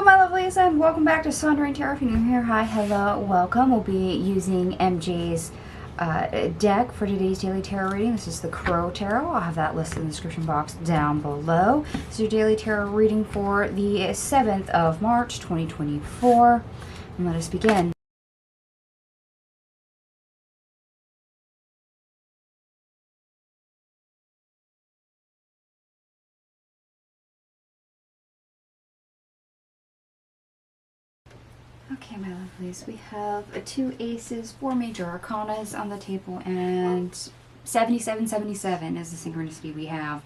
Hello my lovelies and welcome back to Sundering Tarot. If you're new here, hi, hello, welcome. We'll be using MJ's deck for today's daily tarot reading. This is the Crow Tarot. I'll have that listed in the description box down below. This is your daily tarot reading for the 7th of March 2024. And let us begin. Okay, my lovelies, we have two aces, four major arcanas on the table, and 7777 is the synchronicity we have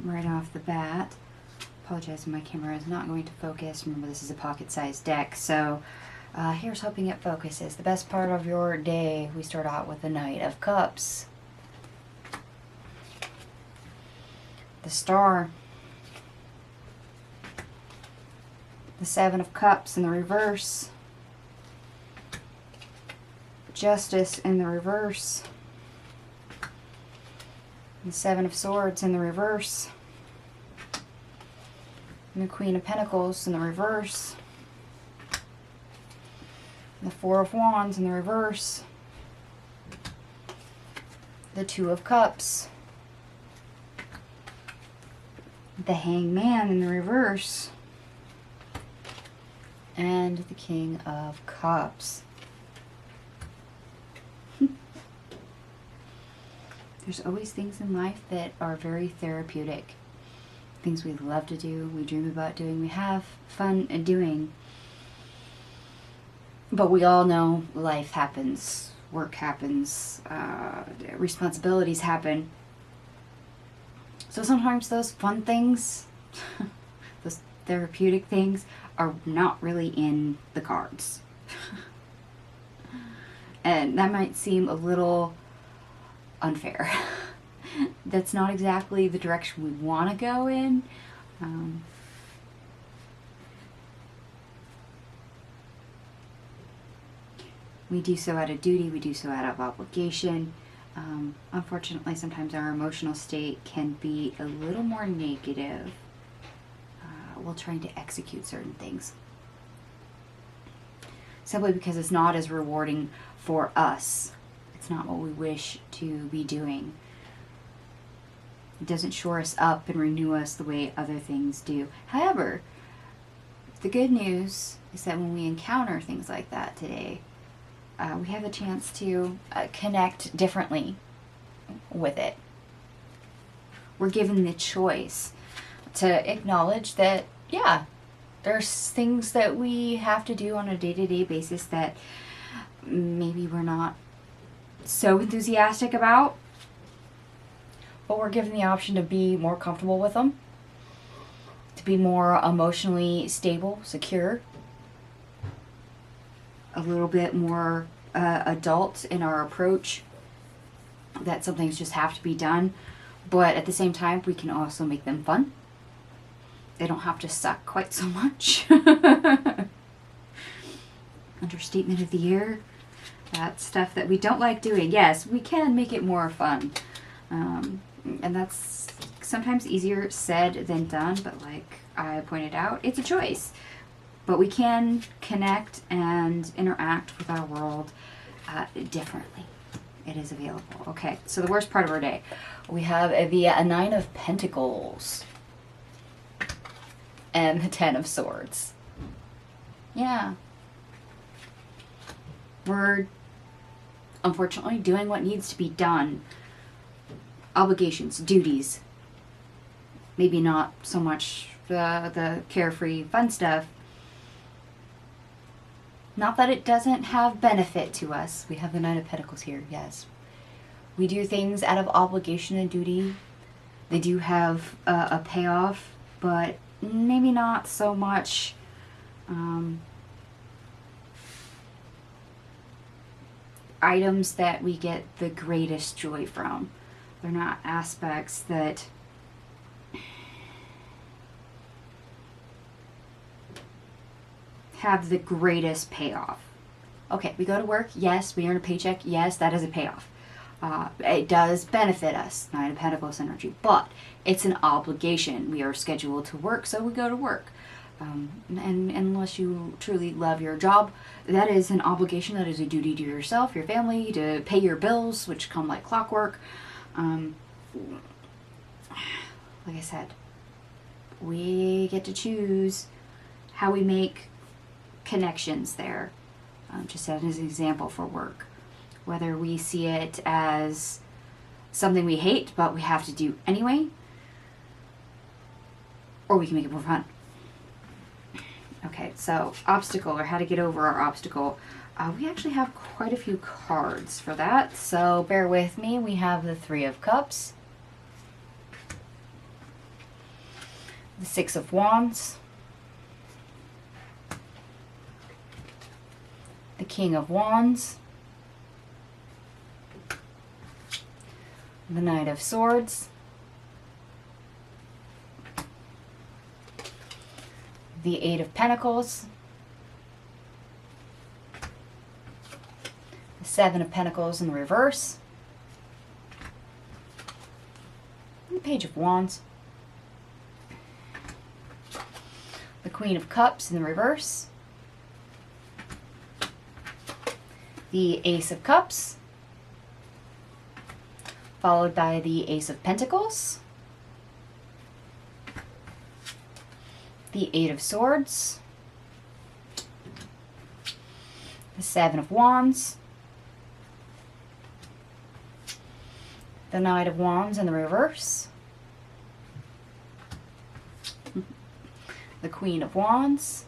right off the bat. Apologize if my camera is not going to focus. Remember, this is a pocket-sized deck, so here's hoping it focuses. The best part of your day, we start out with the Knight of Cups. The Star. The Seven of Cups in the reverse. Justice in the reverse. The Seven of Swords in the reverse. And the Queen of Pentacles in the reverse. The Four of Wands in the reverse. The Two of Cups. The Hangman in the reverse. And the King of Cups. There's always things in life that are very therapeutic. Things we love to do, we dream about doing, we have fun doing. But we all know life happens, work happens, responsibilities happen. So sometimes those fun things, those therapeutic things, are not really in the cards. And that might seem a little unfair. That's not exactly the direction we want to go in. We do so out of duty, we do so out of obligation. Unfortunately, sometimes our emotional state can be a little more negative while trying to execute certain things. Simply because it's not as rewarding for us. It's not what we wish to be doing. It doesn't shore us up and renew us the way other things do. However, the good news is that when we encounter things like that today, we have a chance to connect differently with it. We're given the choice to acknowledge that, yeah, there's things that we have to do on a day-to-day basis that maybe we're not so enthusiastic about, but we're given the option to be more comfortable with them, to be more emotionally stable, secure, a little bit more adult in our approach, that some things just have to be done, but at the same time we can also make them fun. They don't have to suck quite so much. Understatement of the year. That stuff that we don't like doing. Yes, we can make it more fun. And that's sometimes easier said than done, but like I pointed out, it's a choice. But we can connect and interact with our world differently. It is available. Okay, so the worst part of our day. We have the Nine of Pentacles. And the Ten of Swords. Yeah. We're unfortunately doing what needs to be done. Obligations, duties. Maybe not so much the carefree fun stuff. Not that it doesn't have benefit to us. We have the Nine of Pentacles here, yes. We do things out of obligation and duty. They do have a payoff, but maybe not so much items that we get the greatest joy from. They're not aspects that have the greatest payoff. Okay, we go to work, yes, we earn a paycheck, yes, that is a payoff. It does benefit us, Nine of Pentacles energy, but it's an obligation. We are scheduled to work, so we go to work. And unless you truly love your job, that is an obligation, that is a duty to yourself, your family, to pay your bills, which come like clockwork. Like I said, we get to choose how we make connections there. Just as an example for work, whether we see it as something we hate but we have to do anyway, or we can make it more fun. Okay, so obstacle, or how to get over our obstacle. We actually have quite a few cards for that, so bear with me. We have the Three of Cups, the Six of Wands, the King of Wands, the Knight of Swords, the Eight of Pentacles, the Seven of Pentacles in the reverse, and the Page of Wands, the Queen of Cups in the reverse, the Ace of Cups, followed by the Ace of Pentacles, the Eight of Swords, the Seven of Wands, the Knight of Wands in the reverse, the Queen of Wands,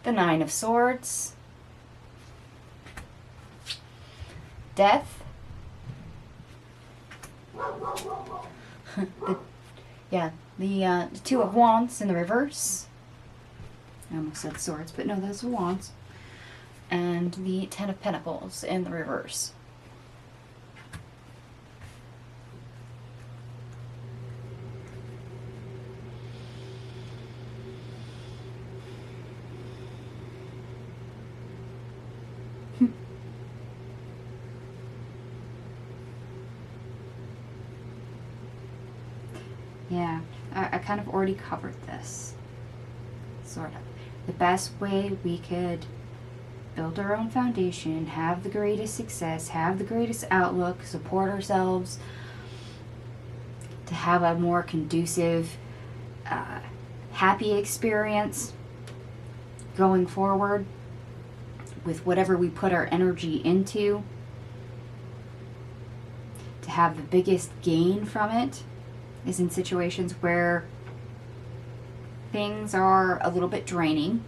the Nine of Swords, Death, the Two of Wands in the reverse. I almost said swords, but no, those are wands. And the Ten of Pentacles in the reverse. Yeah, I kind of already covered this, sort of. The best way we could build our own foundation, have the greatest success, have the greatest outlook, support ourselves, to have a more conducive, happy experience going forward with whatever we put our energy into, to have the biggest gain from it, is in situations where things are a little bit draining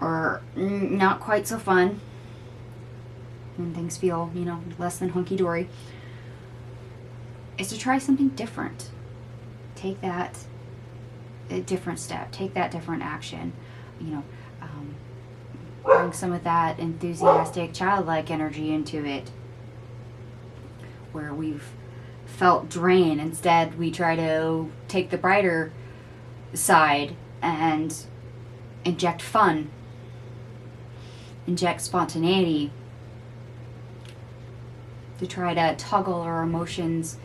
or not quite so fun, when things feel, less than hunky-dory, is to try something different. Take that a different step, take that different action, bring some of that enthusiastic, childlike energy into it, where we've felt drain. Instead, we try to take the brighter side and inject fun, inject spontaneity, to try to toggle our emotions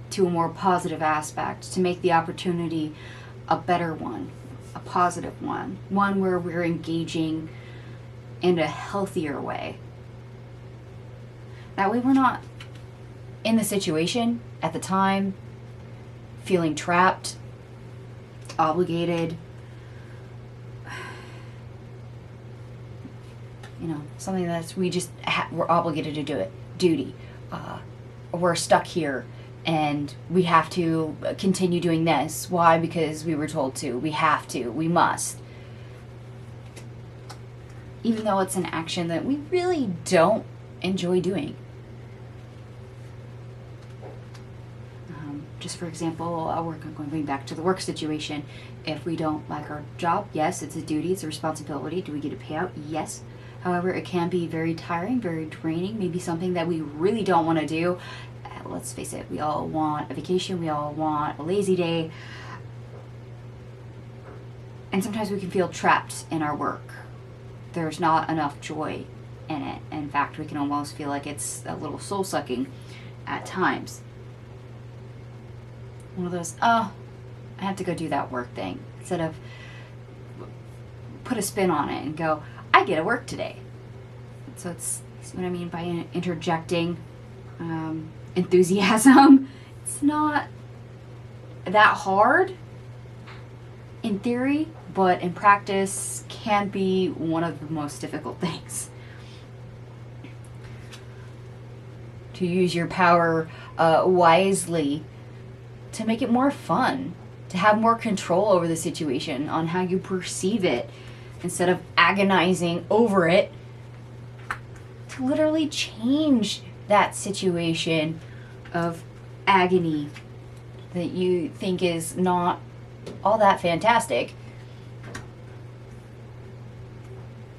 to a more positive aspect, to make the opportunity a better one, a positive one where we're engaging in a healthier way. That way we're not in the situation at the time, feeling trapped, obligated, something that's we're obligated to do it, duty. We're stuck here and we have to continue doing this. Why? Because we were told to. We have to. We must. Even though it's an action that we really don't enjoy doing. Just for example, going back to the work situation. If we don't like our job, yes, it's a duty, it's a responsibility. Do we get a payout? Yes. However, it can be very tiring, very draining, maybe something that we really don't want to do. Let's face it, we all want a vacation, we all want a lazy day. And sometimes we can feel trapped in our work. There's not enough joy in it. In fact, we can almost feel like it's a little soul-sucking at times. one of those, oh, I have to go do that work thing, instead of put a spin on it and go, I get to work today. So it's, see what I mean by interjecting enthusiasm? It's not that hard in theory, but in practice can be one of the most difficult things. To use your power wisely, to make it more fun, to have more control over the situation, on how you perceive it, instead of agonizing over it, to literally change that situation of agony that you think is not all that fantastic,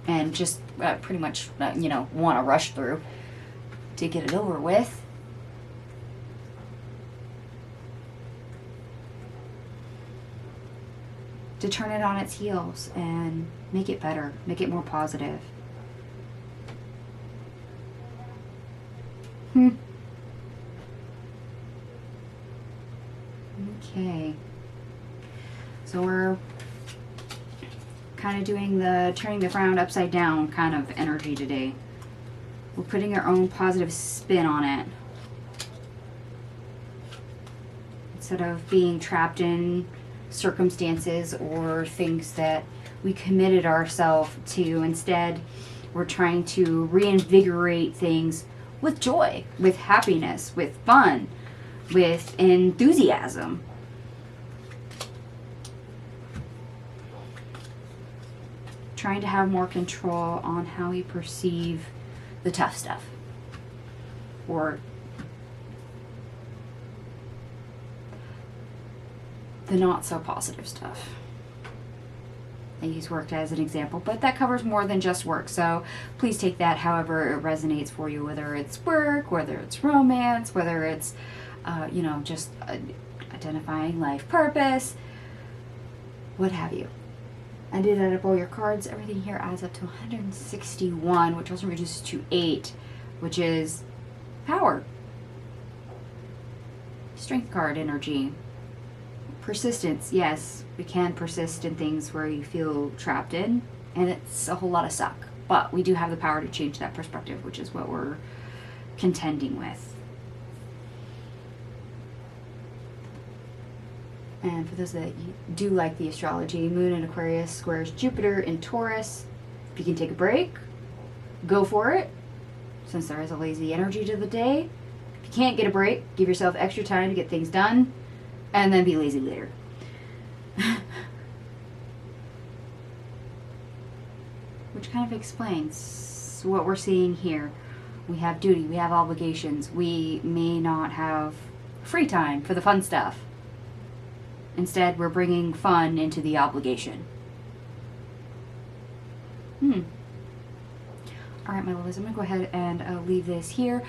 and just pretty much want to rush through to get it over with. To turn it on its heels and make it better, make it more positive. Okay. So we're kind of doing the turning the frown upside down kind of energy today. We're putting our own positive spin on it. Instead of being trapped in circumstances or things that we committed ourselves to, instead we're trying to reinvigorate things with joy, with happiness, with fun, with enthusiasm. Trying to have more control on how we perceive the tough stuff, or the not so positive stuff. I use work as an example, but that covers more than just work, so please take that however it resonates for you, whether it's work, whether it's romance, whether it's just identifying life purpose, what have you. I did add up all your cards. Everything here adds up to 161, which also reduces to 8, which is power. Strength card energy. Persistence. Yes, we can persist in things where you feel trapped in, and it's a whole lot of suck. But we do have the power to change that perspective, which is what we're contending with. And for those that do like the astrology, Moon in Aquarius squares Jupiter in Taurus. If you can take a break, go for it, since there is a lazy energy to the day. If you can't get a break, give yourself extra time to get things done, and then be lazy later. Which kind of explains what we're seeing here. We have duty, we have obligations. We may not have free time for the fun stuff. Instead, we're bringing fun into the obligation. Alright, my loves, I'm going to go ahead and leave this here.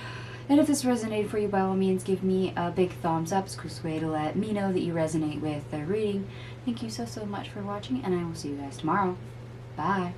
And if this resonated for you, by all means, give me a big thumbs up. It's a quick way to let me know that you resonate with the reading. Thank you so much for watching, and I will see you guys tomorrow. Bye.